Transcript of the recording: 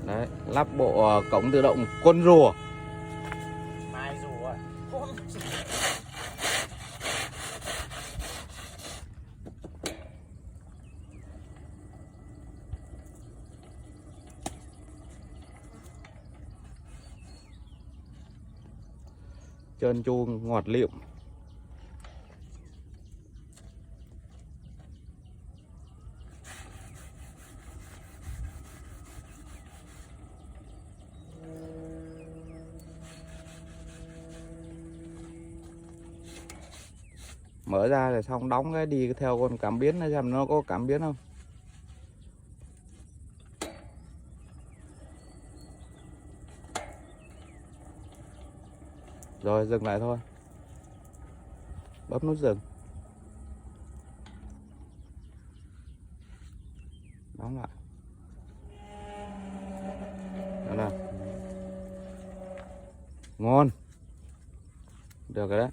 Đấy, lắp bộ cổng tự động con rùa. Mai rùa. Trơn tru ngọt lịm. Mở ra rồi xong đóng cái đi theo con cảm biến này xem nó có cảm biến không. Rồi dừng lại thôi. Bấm nút dừng. Đóng lại. Đó là ngon. Được rồi đấy.